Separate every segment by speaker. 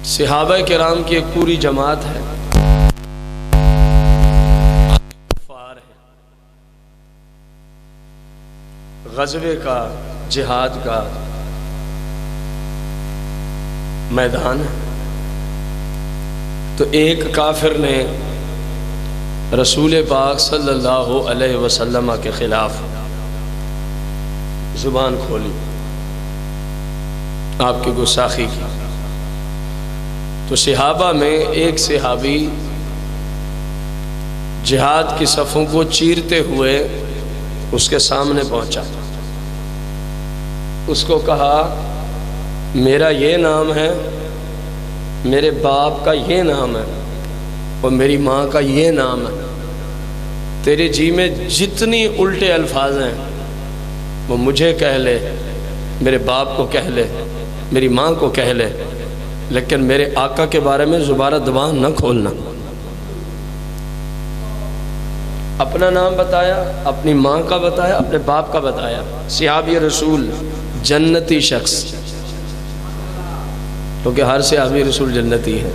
Speaker 1: صحابہ کرام کی ایک پوری جماعت ہے، کفار ہے، غزوے کا جہاد کا میدان ہے۔ تو ایک کافر نے رسول پاک صلی اللہ علیہ وسلم کے خلاف زبان کھولی، آپ کی گستاخی کی۔ تو صحابہ میں ایک صحابی جہاد کی صفوں کو چیرتے ہوئے اس کے سامنے پہنچا، اس کو کہا میرا یہ نام ہے، میرے باپ کا یہ نام ہے اور میری ماں کا یہ نام ہے، تیرے جی میں جتنی الٹے الفاظ ہیں وہ مجھے کہہ لے، میرے باپ کو کہہ لے، میری ماں کو کہہ لے، لیکن میرے آقا کے بارے میں زبانہ زبان نہ کھولنا۔ اپنا نام بتایا، اپنی ماں کا بتایا، اپنے باپ کا بتایا۔ صحابی رسول جنتی شخص، کیونکہ ہر صحابی رسول جنتی ہے۔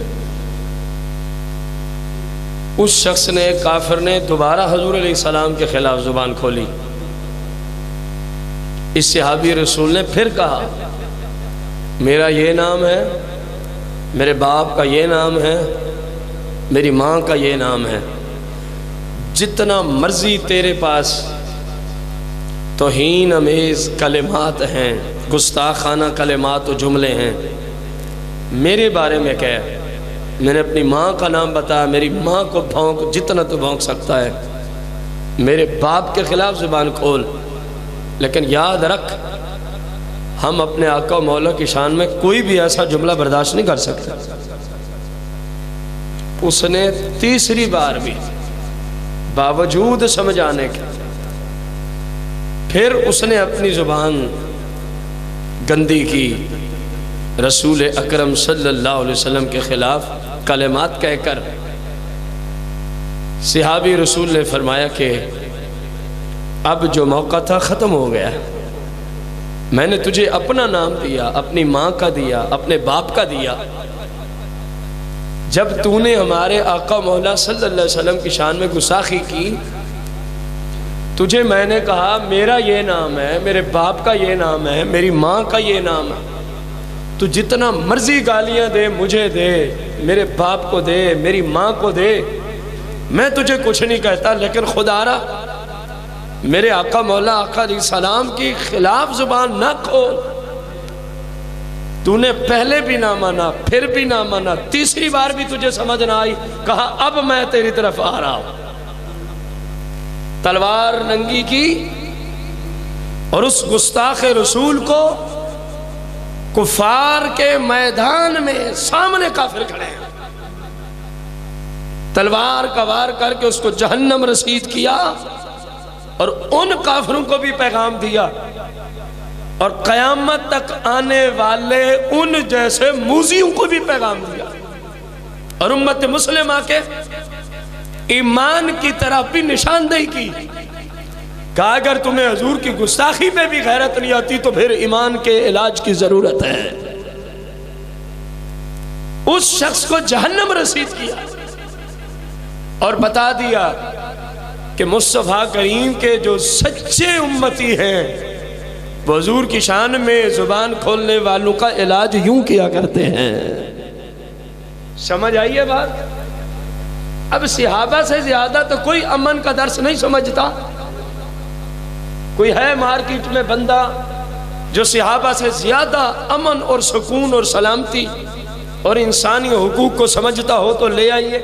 Speaker 1: اس شخص نے، کافر نے دوبارہ حضور علیہ السلام کے خلاف زبان کھولی۔ اس صحابی رسول نے پھر کہا میرا یہ نام ہے، میرے باپ کا یہ نام ہے، میری ماں کا یہ نام ہے، جتنا مرضی تیرے پاس توہین امیز کلمات ہیں، گستاخانہ کلمات و جملے ہیں، میرے بارے میں کہہ۔ میں نے اپنی ماں کا نام بتایا، میری ماں کو بھونک، جتنا تو بھونک سکتا ہے، میرے باپ کے خلاف زبان کھول، لیکن یاد رکھ ہم اپنے آقا و مولا کی شان میں کوئی بھی ایسا جملہ برداشت نہیں کر سکتے۔ اس نے تیسری بار بھی باوجود سمجھانے کے پھر اس نے اپنی زبان گندی کی، رسول اکرم صلی اللہ علیہ وسلم کے خلاف کلمات کہہ کر۔ صحابی رسول نے فرمایا کہ اب جو موقع تھا ختم ہو گیا، میں نے تجھے اپنا نام دیا، اپنی ماں کا دیا، اپنے باپ کا دیا، جب تو نے ہمارے آقا مولا صلی اللہ علیہ وسلم کی شان میں گستاخی کی، تجھے میں نے کہا میرا یہ نام ہے، میرے باپ کا یہ نام ہے، میری ماں کا یہ نام ہے، تو جتنا مرضی گالیاں دے، مجھے دے، میرے باپ کو دے، میری ماں کو دے، میں تجھے کچھ نہیں کہتا، لیکن خدا را میرے آقا مولا آقا علیہ السلام کی خلاف زبان نہ کھول۔ تو نے پہلے بھی نہ مانا، پھر بھی نہ مانا، تیسری بار بھی تجھے سمجھ نہ آئی، کہا اب میں تیری طرف آ رہا ہوں۔ تلوار ننگی کی اور اس گستاخ رسول کو کفار کے میدان میں سامنے کافر کھڑے ہیں، تلوار کا وار کر کے اس کو جہنم رسید کیا، اور ان کافروں کو بھی پیغام دیا، اور قیامت تک آنے والے ان جیسے موذیوں کو بھی پیغام دیا، اور امت مسلمہ کے ایمان کی طرح بھی نشاندہی کی، کہا اگر تمہیں حضور کی گستاخی پہ بھی غیرت نہیں آتی تو پھر ایمان کے علاج کی ضرورت ہے۔ اس شخص کو جہنم رسید کیا اور بتا دیا کہ مصطفیٰ کریم کے جو سچے امتی ہیں وہ حضور کی شان میں زبان کھولنے والوں کا علاج یوں کیا کرتے ہیں۔ سمجھ آئیے بات؟ اب صحابہ سے زیادہ تو کوئی امن کا درس نہیں سمجھتا۔ کوئی ہے مارکیٹ میں بندہ جو صحابہ سے زیادہ امن اور سکون اور سلامتی اور انسانی حقوق کو سمجھتا ہو تو لے آئیے۔